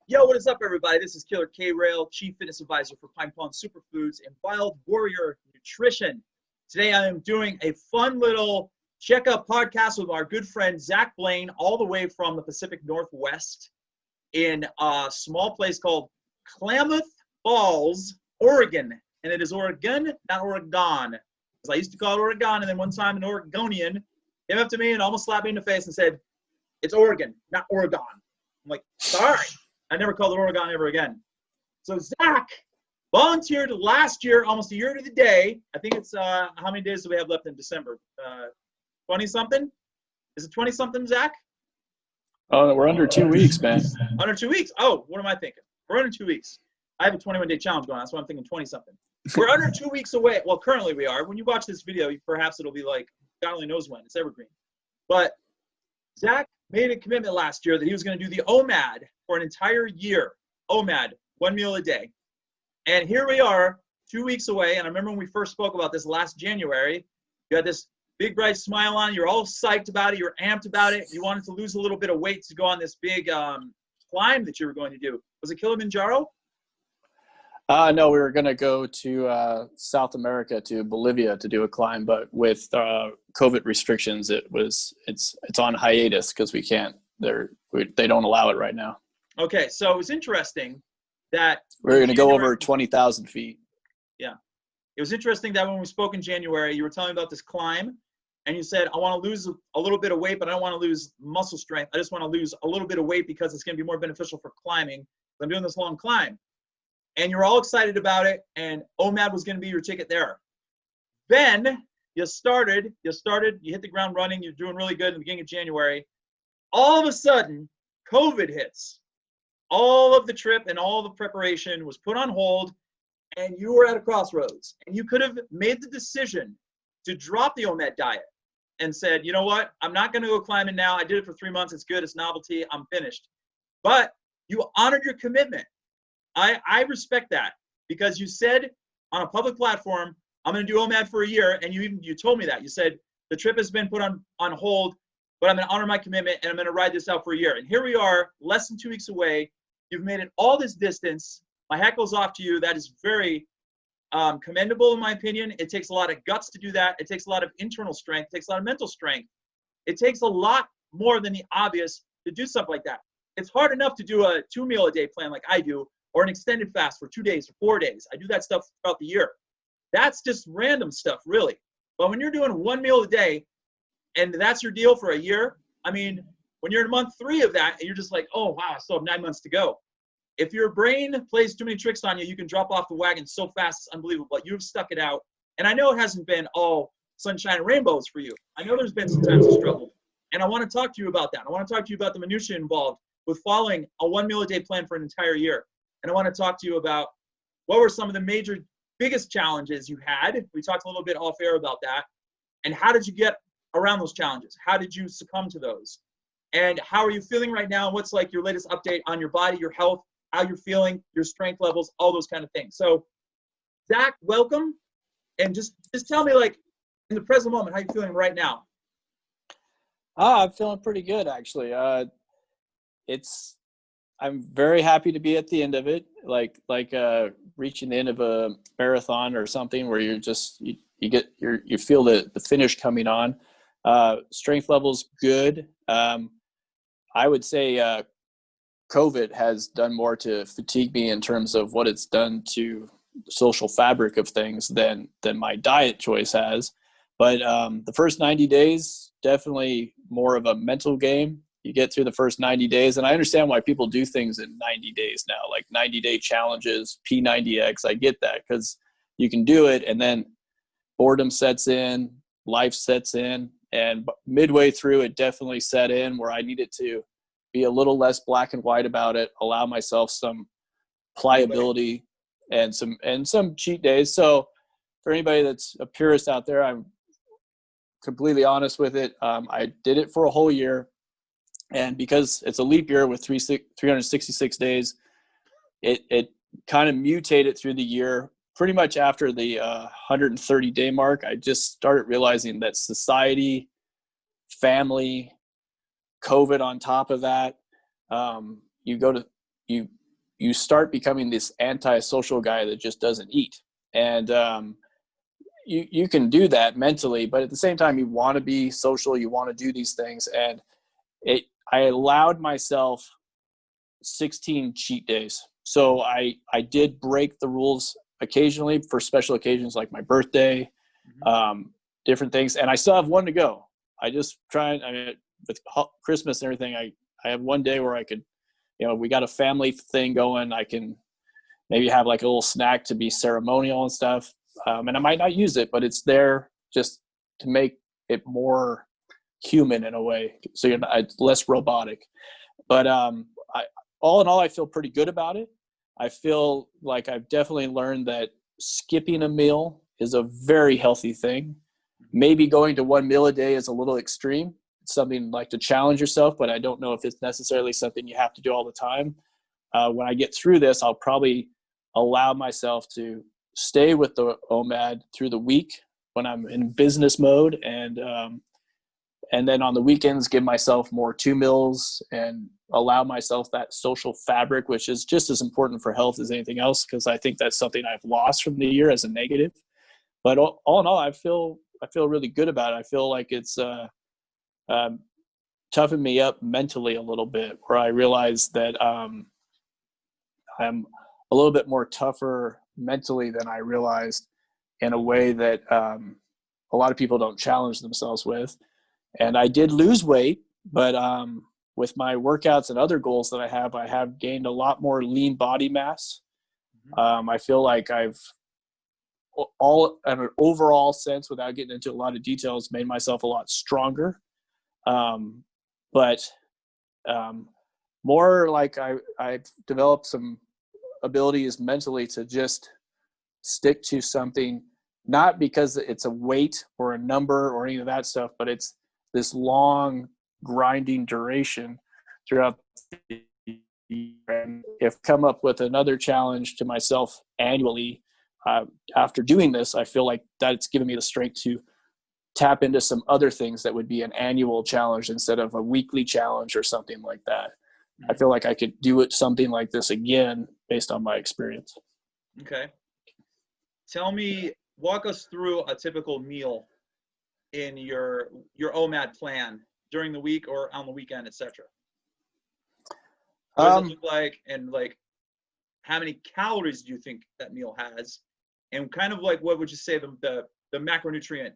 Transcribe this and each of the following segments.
Yo, what is up, everybody? This is Killer K-Rail, Chief Fitness Advisor for Pine Pond Superfoods and Wild Warrior Nutrition. Today, I am doing a fun little checkup podcast with our good friend Zach Blain, all the way from the Pacific Northwest in a small place called Klamath Falls, Oregon. And it is Oregon, not Oregon. Because I used to call it Oregon, and then one time an Oregonian came up to me and almost slapped me in the face and said, "It's Oregon, not Oregon." I'm like, sorry. I never called it Oregon ever again. So Zach volunteered last year, almost a year to the day. I think it's, how many days do we have left in December? 20-something? Is it 20-something, Zach? Oh, no, we're under 2 weeks, man. Under 2 weeks? Oh, what am I thinking? We're under 2 weeks. I have a 21-day challenge going on. That's why I'm thinking 20-something. We're under 2 weeks away. Well, currently we are. When you watch this video, perhaps it'll be like, God only knows when. It's evergreen. But Zach made a commitment last year that he was going to do the OMAD for an entire year. OMAD, 1 meal a day. And here we are, 2 weeks away. And I remember when we first spoke about this last January, you had this big, bright smile on. You're all psyched about it. You're amped about it. You wanted to lose a little bit of weight to go on this big climb that you were going to do. Was it Kilimanjaro? No, we were going to go to South America, to Bolivia, to do a climb, but with COVID restrictions, it's on hiatus because we can't. They don't allow it right now. Okay, so it was interesting that we're going to go over 20,000 feet. Yeah, it was interesting that when we spoke in January, you were telling me about this climb, and you said, "I want to lose a little bit of weight, but I don't want to lose muscle strength. I just want to lose a little bit of weight because it's going to be more beneficial for climbing. I'm doing this long climb." And you're all excited about it, and OMAD was going to be your ticket there. Then you hit the ground running, you're doing really good in the beginning of January. All of a sudden, COVID hits. All of the trip and all the preparation was put on hold, and you were at a crossroads. And you could have made the decision to drop the OMAD diet and said, "You know what? I'm not going to go climbing now. I did it for 3 months. It's good. It's novelty. I'm finished." But you honored your commitment. I respect that, because you said on a public platform, "I'm going to do OMAD for a year," and you told me that. You said, "The trip has been put on hold, but I'm going to honor my commitment, and I'm going to ride this out for a year." And here we are, less than 2 weeks away. You've made it all this distance. My hat goes off to you. That is very commendable, in my opinion. It takes a lot of guts to do that. It takes a lot of internal strength. It takes a lot of mental strength. It takes a lot more than the obvious to do something like that. It's hard enough to do a 2 meal a day plan like I do, or an extended fast for 2 days or 4 days. I do that stuff throughout the year. That's just random stuff, really. But when you're doing 1 meal a day, and that's your deal for a year, I mean, when you're in month 3 of that, and you're just like, "Oh, wow, I still have 9 months to go." If your brain plays too many tricks on you, you can drop off the wagon so fast, it's unbelievable. But you've stuck it out. And I know it hasn't been all sunshine and rainbows for you. I know there's been some times you struggled. And I want to talk to you about that. I want to talk to you about the minutiae involved with following a 1 meal a day plan for an entire year. And I want to talk to you about what were some of the biggest challenges you had. We talked a little bit off air about that. And how did you get around those challenges? How did you succumb to those? And how are you feeling right now? And what's like your latest update on your body, your health, how you're feeling, your strength levels, all those kind of things. So Zach, welcome. And just tell me, like, in the present moment, how you feeling right now? I'm feeling pretty good, actually. I'm very happy to be at the end of it, like reaching the end of a marathon or something, where you feel the finish coming on. Strength levels good. I would say COVID has done more to fatigue me in terms of what it's done to the social fabric of things than my diet choice has. But the first 90 days, definitely more of a mental game. You get through the first 90 days, and I understand why people do things in 90 days now, like 90-day challenges, P90X. I get that, because you can do it, and then boredom sets in, life sets in, and midway through, it definitely set in where I needed to be a little less black and white about it, allow myself some pliability and some cheat days. So for anybody that's a purist out there, I'm completely honest with it. I did it for a whole year. And because it's a leap year with 366 days, it kind of mutated through the year. Pretty much after the 130-day mark, I just started realizing that society, family, COVID on top of that, you go to you start becoming this antisocial guy that just doesn't eat. And you can do that mentally, but at the same time, you want to be social, you want to do these things. And I allowed myself 16 cheat days. So I did break the rules occasionally for special occasions like my birthday, different things. And I still have one to go. I just with Christmas and everything, I have one day where I could, we got a family thing going. I can maybe have like a little snack to be ceremonial and stuff. And I might not use it, but it's there just to make it more human in a way. So you're not, less robotic. But all in all, I feel pretty good about it. I feel like I've definitely learned that skipping a meal is a very healthy thing. Maybe going to one meal a day is a little extreme. It's something like to challenge yourself, but I don't know if it's necessarily something you have to do all the time. When I get through this, I'll probably allow myself to stay with the OMAD through the week when I'm in business mode, and then on the weekends give myself more 2 meals and allow myself that social fabric, which is just as important for health as anything else, because I think that's something I've lost from the year as a negative. But all in all, I feel really good about it. I feel like it's toughened me up mentally a little bit, where I realize that I'm a little bit more tougher mentally than I realized, in a way that a lot of people don't challenge themselves with. And I did lose weight, but with my workouts and other goals that I have gained a lot more lean body mass. I feel like I've in an overall sense, without getting into a lot of details, made myself a lot stronger. But more like I've developed some abilities mentally to just stick to something, not because it's a weight or a number or any of that stuff, but it's this long grinding duration throughout the year. And if come up with another challenge to myself annually, after doing this, I feel like that's given me the strength to tap into some other things that would be an annual challenge instead of a weekly challenge or something like that. I feel like I could do something like this again based on my experience. Okay. Walk us through a typical meal in your OMAD plan during the week or on the weekend, etc. What does it look like, and like how many calories do you think that meal has, and kind of like what would you say the macronutrient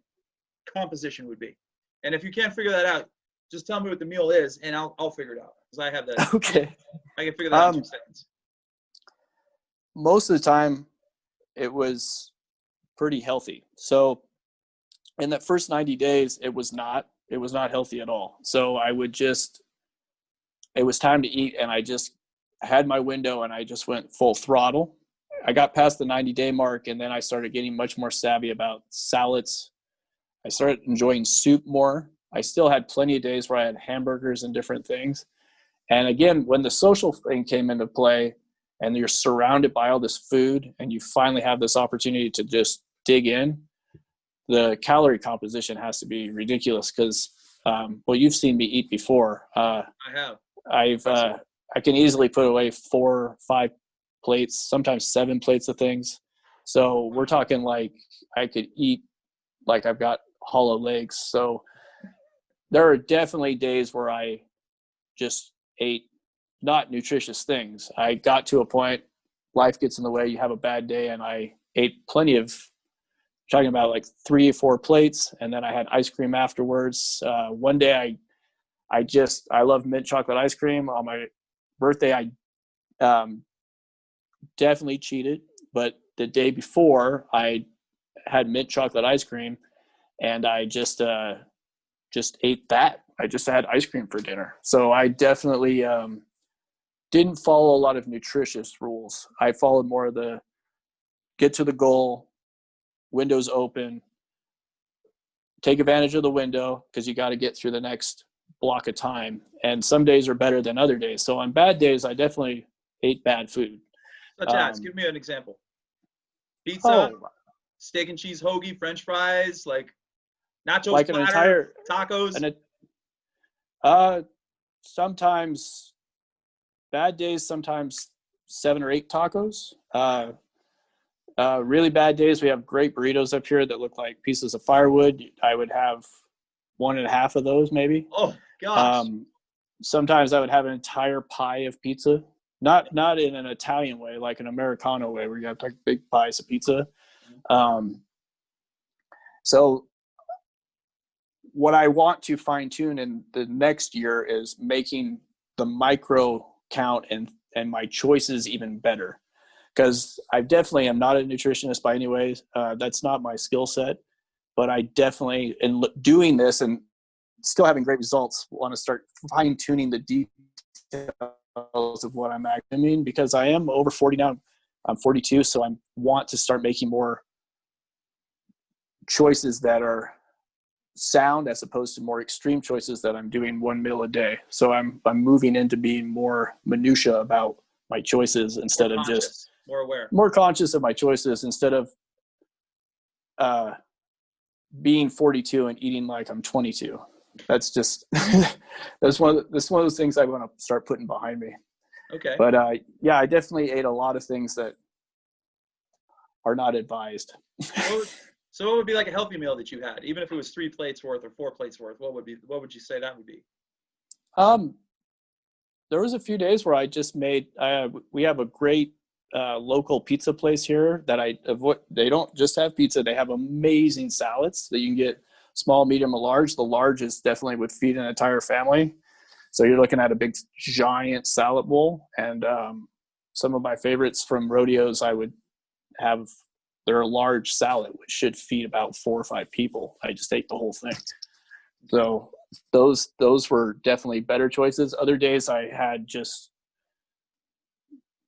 composition would be? And if you can't figure that out, just tell me what the meal is, and I'll figure it out, because I have that. Okay. I can figure that out in 2 seconds. Most of the time, it was pretty healthy. So in that first 90 days, it was not healthy at all. So it was time to eat, and I just had my window and I just went full throttle. I got past the 90-day mark, and then I started getting much more savvy about salads. I started enjoying soup more. I still had plenty of days where I had hamburgers and different things. And again, when the social thing came into play and you're surrounded by all this food and you finally have this opportunity to just dig in, the calorie composition has to be ridiculous, because, you've seen me eat before. I have. I can easily put away 4 or 5 plates, sometimes 7 plates of things. So we're talking like I could eat like I've got hollow legs. So there are definitely days where I just ate not nutritious things. I got to a point, life gets in the way, you have a bad day, and I ate plenty of, talking about like 3 or 4 plates, and then I had ice cream afterwards. One day I love mint chocolate ice cream. On my birthday, I definitely cheated, but the day before I had mint chocolate ice cream, and I just ate that. I just had ice cream for dinner. So I definitely didn't follow a lot of nutritious rules. I followed more of the get to the goal, windows open, take advantage of the window, because you got to get through the next block of time. And some days are better than other days. So on bad days, I definitely ate bad food. Such as, give me an example. Pizza, steak and cheese hoagie, French fries, like nachos, like platter, an entire tacos. Sometimes bad days, sometimes 7 or 8 tacos. Really bad days, we have great burritos up here that look like pieces of firewood. I would have 1.5 of those maybe. Oh gosh. Sometimes I would have an entire pie of pizza, not in an Italian way, like an Americano way where you have like big pies of pizza. So what I want to fine tune in the next year is making the micro count and my choices even better. Because I definitely am not a nutritionist by any way. That's not my skill set, but I definitely, in doing this and still having great results, want to start fine tuning the details of what I'm actually, because I am over 40 now. I'm 42, so I want to start making more choices that are sound as opposed to more extreme choices that I'm doing one meal a day. So I'm moving into being more minutia about my choices instead of just more aware, more conscious of my choices instead of being 42 and eating like I'm 22. That's just that's one of those things I want to start putting behind me. Okay. But yeah, I definitely ate a lot of things that are not advised. So what would be like a healthy meal that you had, even if it was 3 plates worth or 4 plates worth? What would you say that would be? There was a few days where I just made. We have a great local pizza place here that I avoid. They don't just have pizza; they have amazing salads that you can get, small, medium, or large. The large is definitely would feed an entire family. So you're looking at a big, giant salad bowl, and some of my favorites from rodeos I would have. They're a large salad, which should feed about 4 or 5 people. I just ate the whole thing. So those were definitely better choices. Other days I had just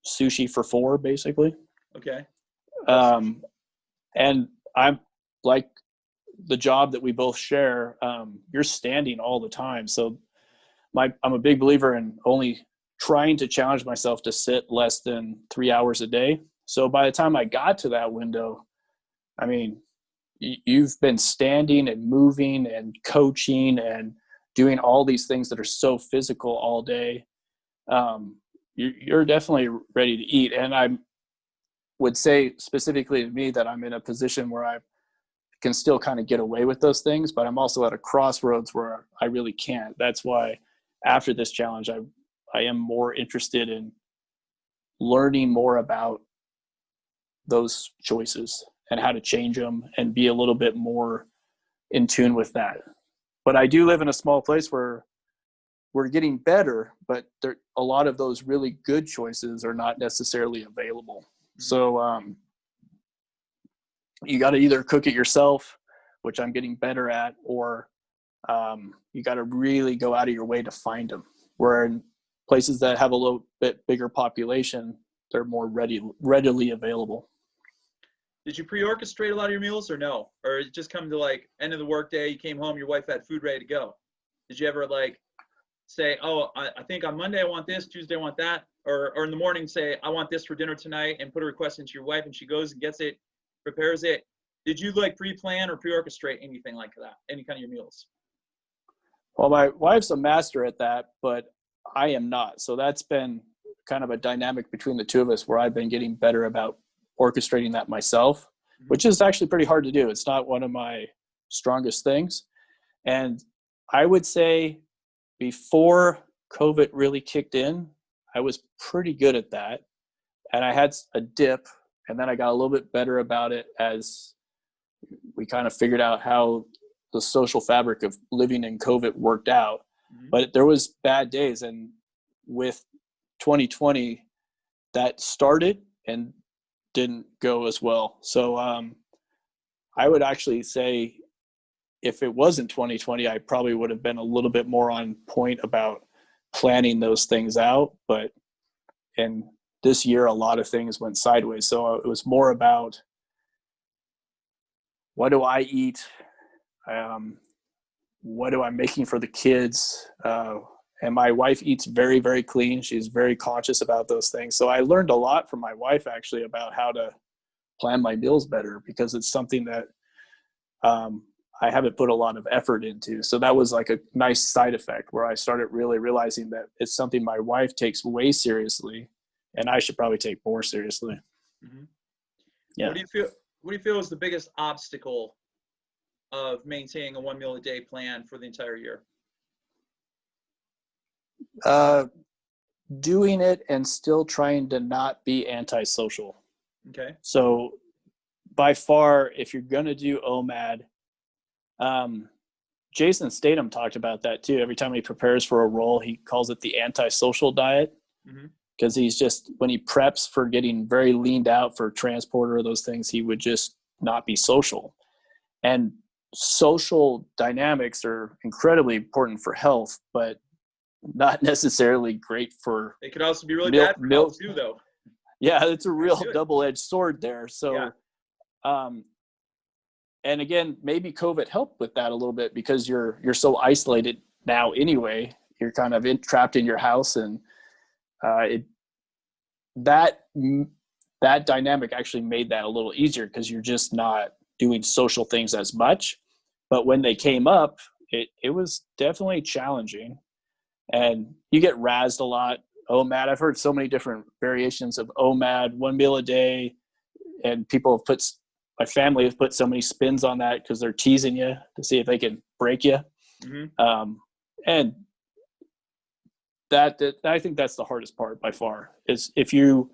sushi for 4, basically. Okay. And I'm like the job that we both share. You're standing all the time, so I'm a big believer in only trying to challenge myself to sit less than 3 hours a day. So by the time I got to that window, I mean, you've been standing and moving and coaching and doing all these things that are so physical all day. You're definitely ready to eat. And I would say specifically to me that I'm in a position where I can still kind of get away with those things, but I'm also at a crossroads where I really can't. That's why after this challenge, I am more interested in learning more about those choices and how to change them and be a little bit more in tune with that. But I do live in a small place where we're getting better, but a lot of those really good choices are not necessarily available. So you got to either cook it yourself, which I'm getting better at, or you got to really go out of your way to find them. Where in places that have a little bit bigger population, they're more readily available. Did you pre-orchestrate a lot of your meals or no? Or it just come to like end of the workday, you came home, your wife had food ready to go? Did you ever like say, oh, I think on Monday I want this, Tuesday I want that, or in the morning say, I want this for dinner tonight, and put a request into your wife and she goes and gets it, prepares it? Did you like pre-plan or pre-orchestrate anything like that, any kind of your meals? Well, my wife's a master at that, but I am not. So that's been kind of a dynamic between the two of us where I've been getting better about orchestrating that myself, which is actually pretty hard to do. It's not one of my strongest things. And I would say before COVID really kicked in, I was pretty good at that. And I had a dip, and then I got a little bit better about it as we kind of figured out how the social fabric of living in COVID worked out. But there was bad days. And with 2020, that started and didn't go as well. So I would actually say if it wasn't 2020, I probably would have been a little bit more on point about planning those things out. But in this year, a lot of things went sideways. So it was more about what do I eat? What am I making for the kids? And my wife eats very, very clean. She's very conscious about those things. So I learned a lot from my wife actually about how to plan my meals better, because it's something that I haven't put a lot of effort into. So that was like a nice side effect where I started really realizing that it's something my wife takes way seriously and I should probably take more seriously. Mm-hmm. Yeah. What do you feel is the biggest obstacle of maintaining a 1 meal a day plan for the entire year? Doing it and still trying to not be antisocial. Okay. So by far, if you're going to do OMAD, Jason Statham talked about that too. Every time he prepares for a role, he calls it the antisocial diet, because he's just, when he preps for getting very leaned out for transporter or those things, he would just not be social. And social dynamics are incredibly important for health, but not necessarily great for. They could also be really bad for health too, though. Yeah, it's a real double-edged sword there. So, and again, maybe COVID helped with that a little bit because you're so isolated now anyway. You're kind of trapped in your house, and that dynamic actually made that a little easier because you're just not doing social things as much. But when they came up, it was definitely challenging, and you get razzed a lot. OMAD, I've heard so many different variations of OMAD, 1 meal a day, and people have put, my family have put so many spins on that because they're teasing you to see if they can break you. And that I think that's the hardest part by far, is if you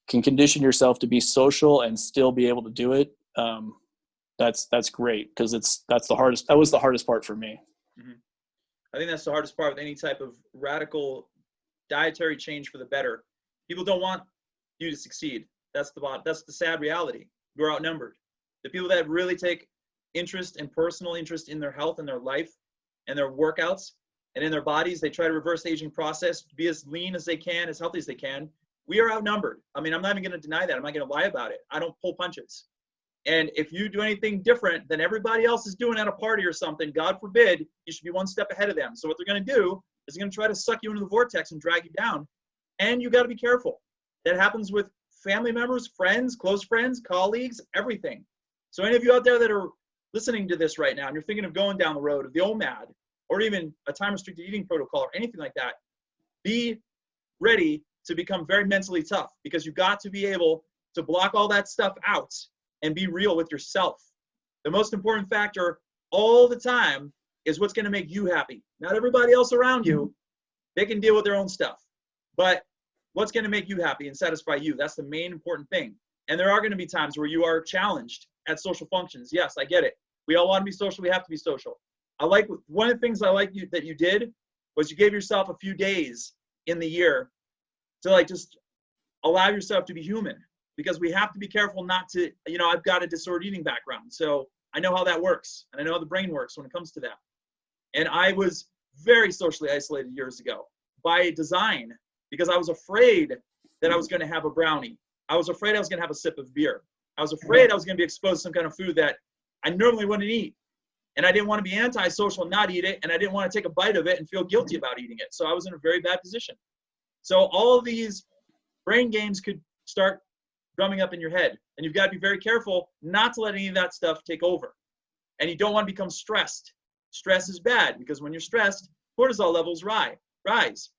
can condition yourself to be social and still be able to do it. That's great, because that was the hardest part for me. I think that's the hardest part with any type of radical dietary change for the better. People don't want you to succeed. That's the sad reality. We're outnumbered. The people that really take interest and personal interest in their health and their life and their workouts and in their bodies, they try to reverse the aging process, be as lean as they can, as healthy as they can. We are outnumbered. I mean, I'm not even going to deny that. I'm not going to lie about it. I don't pull punches. And if you do anything different than everybody else is doing at a party or something, God forbid, you should be one step ahead of them. So what they're going to do is they're going to try to suck you into the vortex and drag you down. And you got to be careful. That happens with family members, friends, close friends, colleagues, everything. So any of you out there that are listening to this right now and you're thinking of going down the road of the OMAD or even a time-restricted eating protocol or anything like that, be ready to become very mentally tough, because you've got to be able to block all that stuff out and be real with yourself. The most important factor all the time is what's going to make you happy. Not everybody else around you. They can deal with their own stuff. But what's going to make you happy and satisfy you? That's the main important thing. And there are going to be times where you are challenged at social functions. Yes, I get it. We all want to be social. We have to be social. One of the things I like that you did was you gave yourself a few days in the year to just allow yourself to be human, because we have to be careful not to, I've got a disordered eating background. So I know how that works, and I know how the brain works when it comes to that. And I was very socially isolated years ago by design, because I was afraid that I was going to have a brownie. I was afraid I was going to have a sip of beer. I was afraid I was going to be exposed to some kind of food that I normally wouldn't eat. And I didn't want to be antisocial and not eat it, and I didn't want to take a bite of it and feel guilty about eating it. So I was in a very bad position. So all of these brain games could start drumming up in your head, and you've got to be very careful not to let any of that stuff take over. And you don't want to become stressed. Stress is bad, because when you're stressed, cortisol levels rise.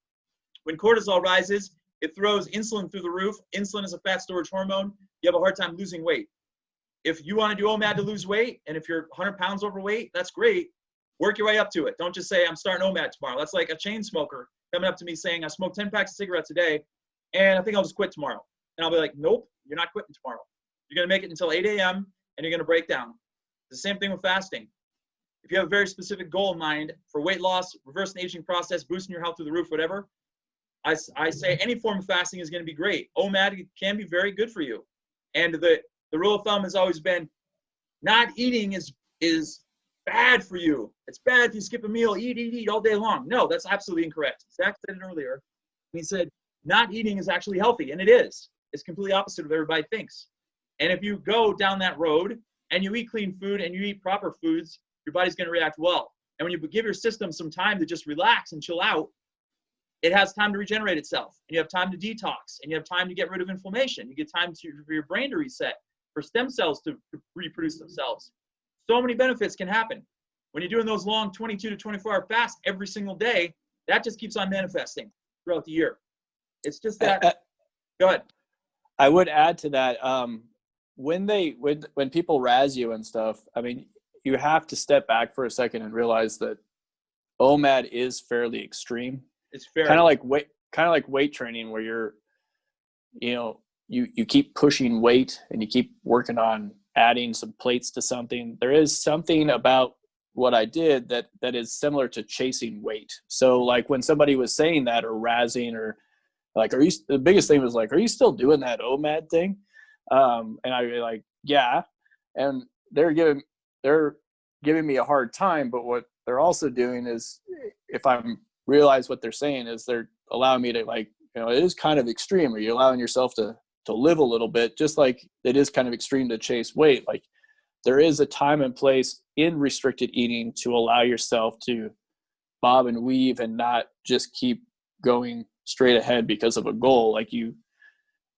When cortisol rises, it throws insulin through the roof. Insulin is a fat storage hormone. You have a hard time losing weight. If you want to do OMAD to lose weight, and if you're 100 pounds overweight, that's great. Work your way up to it. Don't just say, I'm starting OMAD tomorrow. That's like a chain smoker coming up to me saying, I smoke 10 packs of cigarettes a day, and I think I'll just quit tomorrow. And I'll be like, nope, you're not quitting tomorrow. You're going to make it until 8 a.m., and you're going to break down. The same thing with fasting. If you have a very specific goal in mind for weight loss, reversing the aging process, boosting your health through the roof, whatever, I say any form of fasting is going to be great. OMAD can be very good for you. And the rule of thumb has always been not eating is bad for you. It's bad if you skip a meal, eat all day long. No, that's absolutely incorrect. Zach said it earlier. He said not eating is actually healthy, and it is. It's completely opposite of what everybody thinks. And if you go down that road and you eat clean food and you eat proper foods, your body's going to react well. And when you give your system some time to just relax and chill out, it has time to regenerate itself. And you have time to detox, and you have time to get rid of inflammation. You get time for your brain to reset, for stem cells to reproduce themselves. So many benefits can happen. When you're doing those long 22 to 24-hour fasts every single day, that just keeps on manifesting throughout the year. It's just that. Go ahead. I would add to that. When people razz you and stuff, I mean, you have to step back for a second and realize that OMAD is fairly extreme. It's fair. Kind of like weight training, where you keep pushing weight and you keep working on adding some plates to something. There is something about what I did that is similar to chasing weight. So like when somebody was saying that or razzing or like, the biggest thing was like, are you still doing that OMAD thing? And I was like, yeah. And they're giving me a hard time, but what they're also doing is, if I realize what they're saying is, they're allowing me to, like, it is kind of extreme. Are you allowing yourself to live a little bit, just like it is kind of extreme to chase weight? Like, there is a time and place in restricted eating to allow yourself to bob and weave and not just keep going straight ahead because of a goal. Like you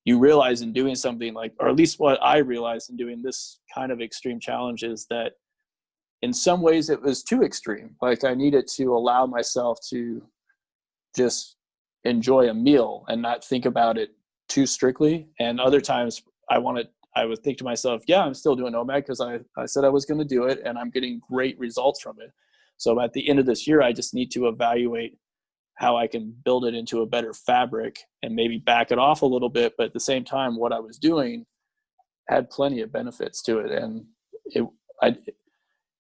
realize in doing something like, or at least what I realized in doing this kind of extreme challenge, is that in some ways it was too extreme. Like I needed to allow myself to just enjoy a meal and not think about it too strictly. And other times I would think to myself, yeah, I'm still doing OMAD because I said I was going to do it and I'm getting great results from it. So at the end of this year, I just need to evaluate how I can build it into a better fabric and maybe back it off a little bit. But at the same time, what I was doing had plenty of benefits to it. And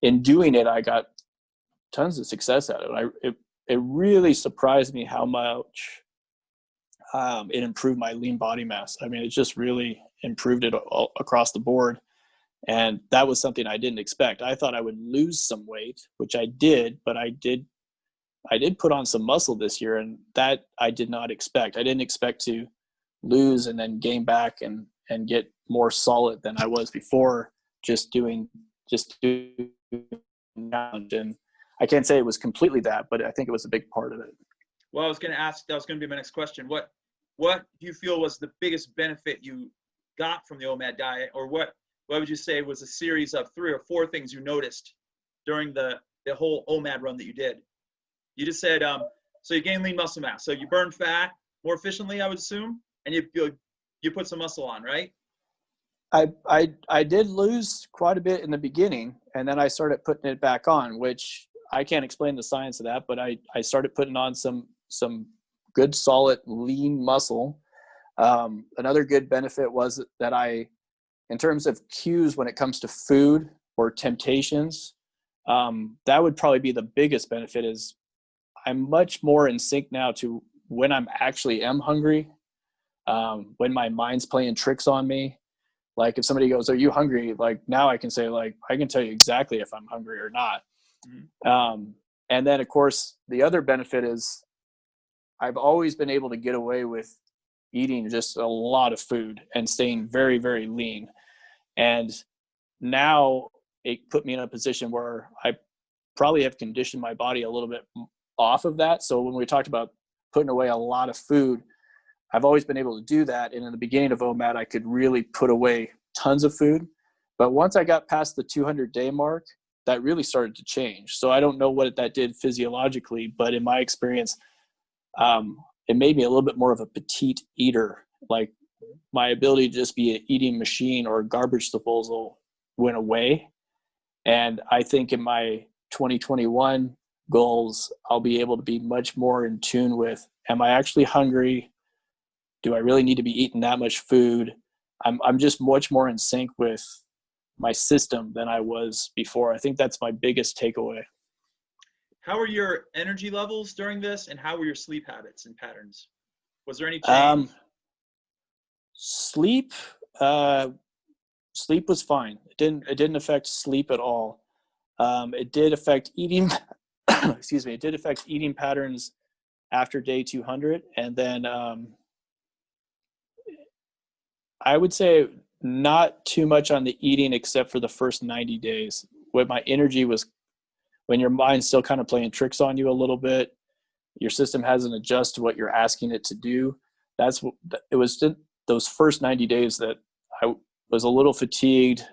in doing it, I got tons of success out of it. It really surprised me how much it improved my lean body mass. I mean, it just really improved it all across the board. And that was something I didn't expect. I thought I would lose some weight, which I did, but I did put on some muscle this year, and that I did not expect. I didn't expect to lose and then gain back and get more solid than I was before, just doing and I can't say it was completely that, but I think it was a big part of it. Well, I was going to ask, that was going to be my next question. What do you feel was the biggest benefit you got from the OMAD diet, or what would you say was a series of 3 or 4 things you noticed during the whole OMAD run that you did? You just said, so you gain lean muscle mass. So you burn fat more efficiently, I would assume, and you put some muscle on, right? I did lose quite a bit in the beginning, and then I started putting it back on, which I can't explain the science of that, but I started putting on some good, solid, lean muscle. Another good benefit was that in terms of cues when it comes to food or temptations, that would probably be the biggest benefit. Is I'm much more in sync now to when I'm actually am hungry, when my mind's playing tricks on me. Like if somebody goes, "Are you hungry?" Like now I can say, like, I can tell you exactly if I'm hungry or not. Mm-hmm. And then of course the other benefit is I've always been able to get away with eating just a lot of food and staying very, very lean. And now it put me in a position where I probably have conditioned my body a little bit off of that. So when we talked about putting away a lot of food, I've always been able to do that. And in the beginning of OMAD, I could really put away tons of food. But once I got past the 200-day mark, that really started to change. So I don't know what that did physiologically, but in my experience, it made me a little bit more of a petite eater. Like my ability to just be an eating machine or a garbage disposal went away. And I think in my 2021 goals, I'll be able to be much more in tune with, am I actually hungry? Do I really need to be eating that much food? I'm just much more in sync with my system than I was before. I think that's my biggest takeaway. How were your energy levels during this, and how were your sleep habits and patterns? Was there any change? Sleep was fine. It didn't affect sleep at all. It did affect eating. Excuse me. It did affect eating patterns after day 200, and then I would say not too much on the eating except for the first 90 days. When my energy was, when your mind's still kind of playing tricks on you a little bit, your system hasn't adjusted to what you're asking it to do. It was those first 90 days that I was a little fatigued,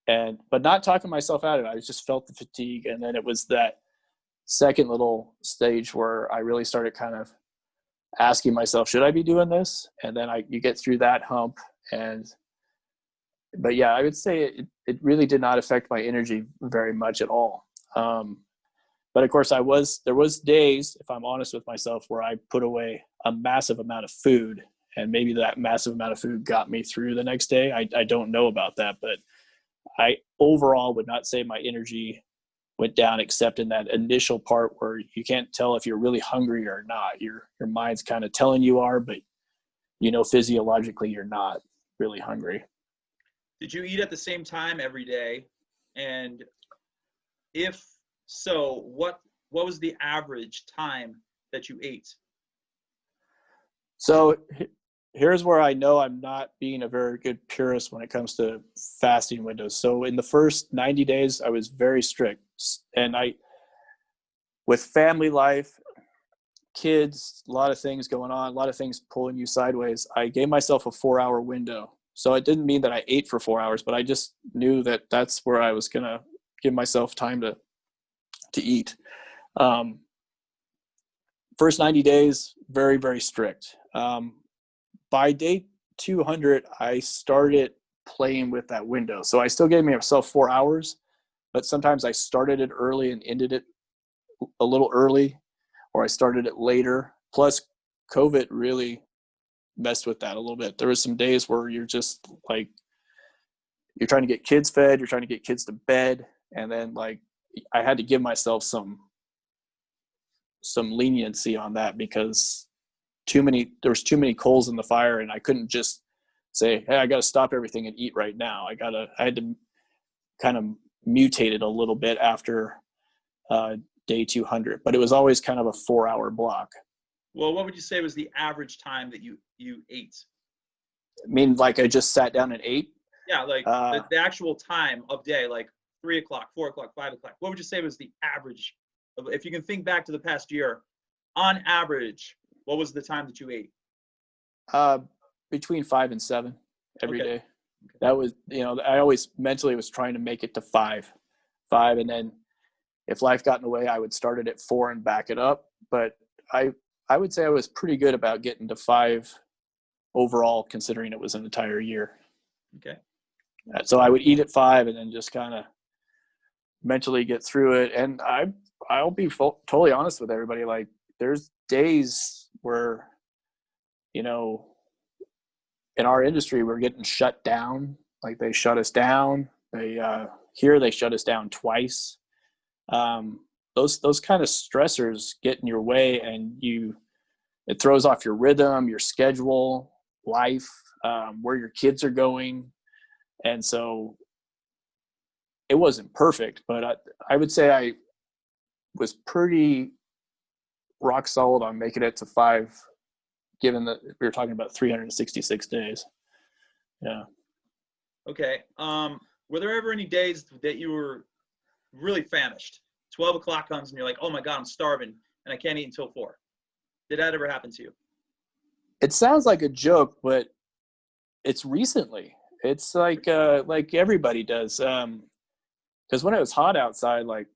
but not talking myself out of it. I just felt the fatigue. And then it was that second little stage where I really started kind of asking myself, should I be doing this? And then you get through that hump. But yeah, I would say it really did not affect my energy very much at all. But of course there was days, if I'm honest with myself, where I put away a massive amount of food, and maybe that massive amount of food got me through the next day. I don't know about that, but I overall would not say my energy went down, except in that initial part where you can't tell if you're really hungry or not. Your mind's kind of telling you are, but physiologically you're not really hungry. Did you eat at the same time every day? And if so, what was the average time that you ate? So here's where I know I'm not being a very good purist when it comes to fasting windows. So in the first 90 days, I was very strict. And with family life, kids, a lot of things going on, a lot of things pulling you sideways, I gave myself a 4-hour window. So it didn't mean that I ate for 4 hours, but I just knew that that's where I was going to give myself time to eat. First 90 days, very, very strict. By day 200, I started playing with that window. So I still gave myself 4 hours, but sometimes I started it early and ended it a little early, or I started it later. Plus, COVID really messed with that a little bit. There was some days where you're just like, you're trying to get kids fed, you're trying to get kids to bed, and then like I had to give myself some leniency on that because there was too many coals in the fire, and I couldn't just say, hey, I got to stop everything and eat right now. I had to kind of mutate it a little bit after day 200, but it was always kind of a 4-hour block. Well, what would you say was the average time that you ate? I mean, like I just sat down and ate? Yeah, like the actual time of day, like 3 o'clock, 4 o'clock, 5 o'clock. What would you say was the average? If you can think back to the past year, on average, what was the time that you ate? Between 5 and 7 every day. Okay. That was, I always mentally was trying to make it to 5, and then if life got in the way, I would start it at 4 and back it up. But I would say I was pretty good about getting to 5 overall, considering it was an entire year. Okay. So I would eat at 5 and then just kind of mentally get through it. And I'll be totally honest with everybody. Like there's days where, in our industry, we're getting shut down. Like they shut us down. They shut us down twice. Those kind of stressors get in your way, and it throws off your rhythm, your schedule, life, where your kids are going. And so it wasn't perfect, but I would say I was pretty rock solid on making it to 5, given that we were talking about 366 days. Yeah. Okay. Were there ever any days that you were really famished? 12 o'clock comes and you're like, oh my God, I'm starving and I can't eat until 4. Did that ever happen to you? It sounds like a joke, but it's recently. It's like everybody does. Because when it was hot outside, like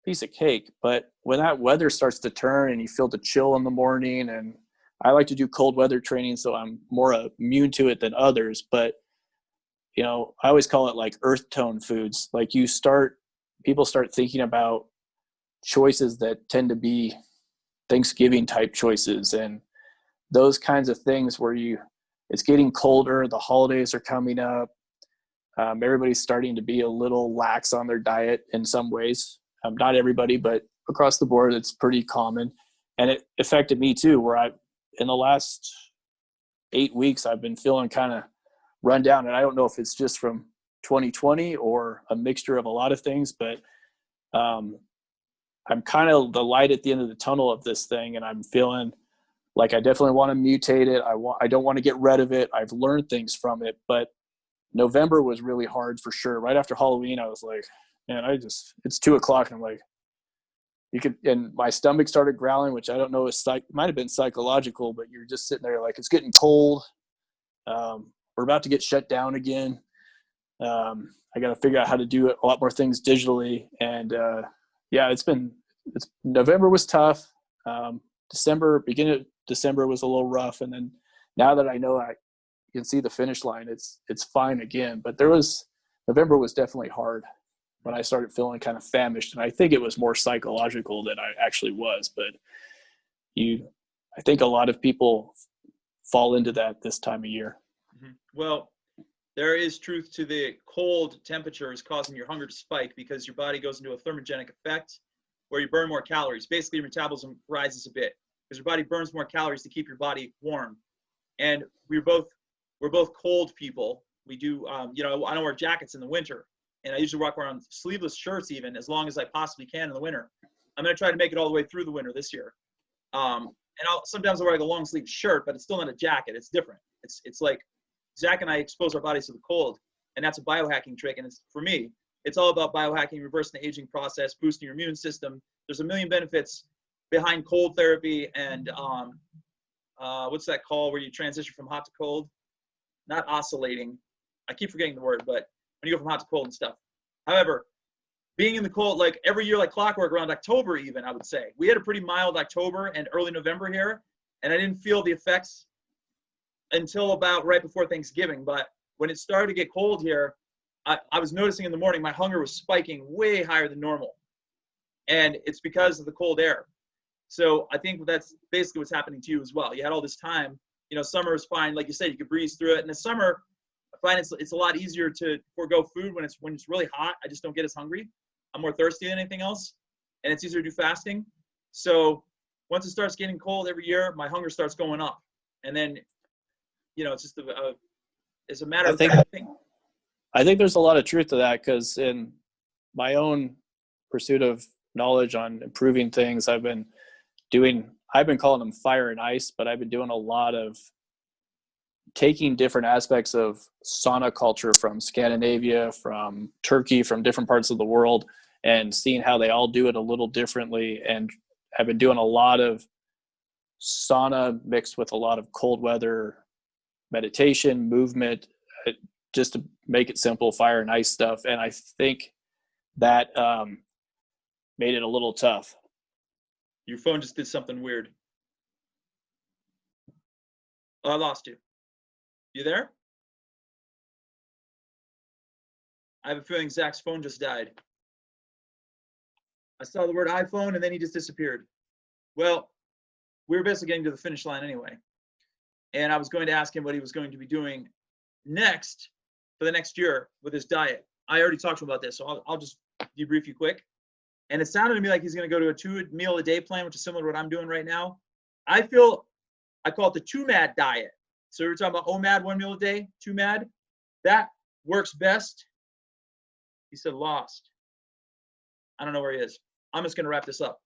piece of cake. But when that weather starts to turn and you feel the chill in the morning, and I like to do cold weather training, so I'm more immune to it than others. But, I always call it like earth tone foods. Like people start thinking about choices that tend to be Thanksgiving type choices and those kinds of things where it's getting colder, the holidays are coming up. Everybody's starting to be a little lax on their diet in some ways. Not everybody, but across the board, it's pretty common. And it affected me too, where in the last 8 weeks, I've been feeling kind of run down. And I don't know if it's just from 2020 or a mixture of a lot of things, but I'm kind of the light at the end of the tunnel of this thing. And I'm feeling like I definitely want to mutate it. I don't want to get rid of it. I've learned things from it, but November was really hard for sure. Right after Halloween, I was like, man, it's 2 o'clock. And I'm like, and my stomach started growling, which I don't know, might have been psychological, but you're just sitting there like, it's getting cold. We're about to get shut down again. I got to figure out how to do a lot more things digitally. And yeah, November was tough. Beginning of December was a little rough. And then now that I know I can see the finish line, it's fine again. But November was definitely hard when I started feeling kind of famished. And I think it was more psychological than I actually was. But I think a lot of people fall into that this time of year. Mm-hmm. Well, there is truth to the cold temperatures causing your hunger to spike because your body goes into a thermogenic effect where you burn more calories. Basically, your metabolism rises a bit because your body burns more calories to keep your body warm. And we're both cold people. We do, I don't wear jackets in the winter, and I usually walk around sleeveless shirts even as long as I possibly can in the winter. I'm going to try to make it all the way through the winter this year. And sometimes I'll wear like a long sleeve shirt, but it's still not a jacket. It's different. It's like Zach and I expose our bodies to the cold, and that's a biohacking trick. And for me, it's all about biohacking, reversing the aging process, boosting your immune system. There's a million benefits behind cold therapy and what's that called where you transition from hot to cold? Not oscillating. I keep forgetting the word, but when you go from hot to cold and stuff. However, being in the cold, like every year, like clockwork around October even, I would say. We had a pretty mild October and early November here, and I didn't feel the effects until about right before Thanksgiving. But when it started to get cold here, I was noticing in the morning my hunger was spiking way higher than normal. And it's because of the cold air. So I think that's basically what's happening to you as well. You had all this time. Summer is fine. Like you said, you could breeze through it. And the summer, I find it's a lot easier to forego food when it's really hot. I just don't get as hungry. I'm more thirsty than anything else. And it's easier to do fasting. So once it starts getting cold every year, my hunger starts going up. And then, it's just it's a matter of fact thing. I think there's a lot of truth to that because in my own pursuit of knowledge on improving things, I've been calling them fire and ice, but I've been doing a lot of taking different aspects of sauna culture from Scandinavia, from Turkey, from different parts of the world, and seeing how they all do it a little differently. And I've been doing a lot of sauna mixed with a lot of cold weather meditation, movement, just to make it simple, fire and ice stuff. And I think that made it a little tough. Your phone just did something weird. Oh, I lost you. You there? I have a feeling Zach's phone just died. I saw the word iPhone and then he just disappeared. Well, we were basically getting to the finish line anyway. And I was going to ask him what he was going to be doing next for the next year with his diet. I already talked to him about this, so I'll just debrief you quick. And it sounded to me like he's going to go to a 2-meal-a-day plan, which is similar to what I'm doing right now. I call it the 2MAD diet. So we were talking about OMAD, 1 meal a day, 2MAD. That works best. He said lost. I don't know where he is. I'm just going to wrap this up.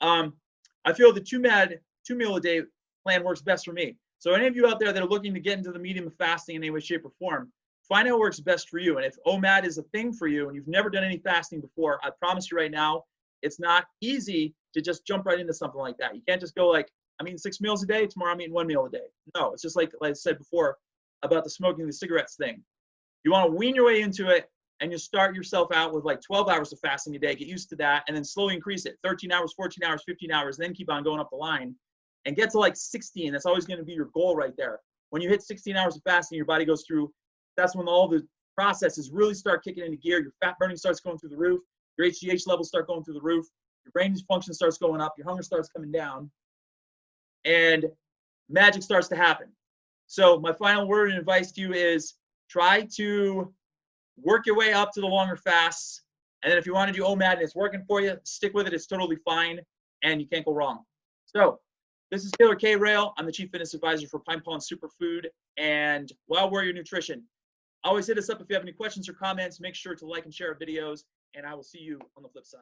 I feel the 2MAD, 2 meal a day plan works best for me. So any of you out there that are looking to get into the medium of fasting in any way, shape, or form, find out what works best for you. And if OMAD is a thing for you and you've never done any fasting before, I promise you right now, it's not easy to just jump right into something like that. You can't just go like, I'm eating 6 meals a day, tomorrow I'm eating 1 meal a day. No, it's just like I said before about the smoking the cigarettes thing. You want to wean your way into it, and you start yourself out with like 12 hours of fasting a day, get used to that, and then slowly increase it. 13 hours, 14 hours, 15 hours, then keep on going up the line. And get to like 16. That's always going to be your goal right there. When you hit 16 hours of fasting, your body goes through, that's when all the processes really start kicking into gear. Your fat burning starts going through the roof. Your HGH levels start going through the roof. Your brain function starts going up. Your hunger starts coming down. And magic starts to happen. So my final word and advice to you is try to work your way up to the longer fasts. And then if you want to do OMAD and it's working for you, stick with it. It's totally fine. And you can't go wrong. So this is Taylor K. Rail. I'm the Chief Fitness Advisor for Pine Pond Superfood and Wild Warrior Nutrition. Always hit us up if you have any questions or comments. Make sure to like and share our videos, and I will see you on the flip side.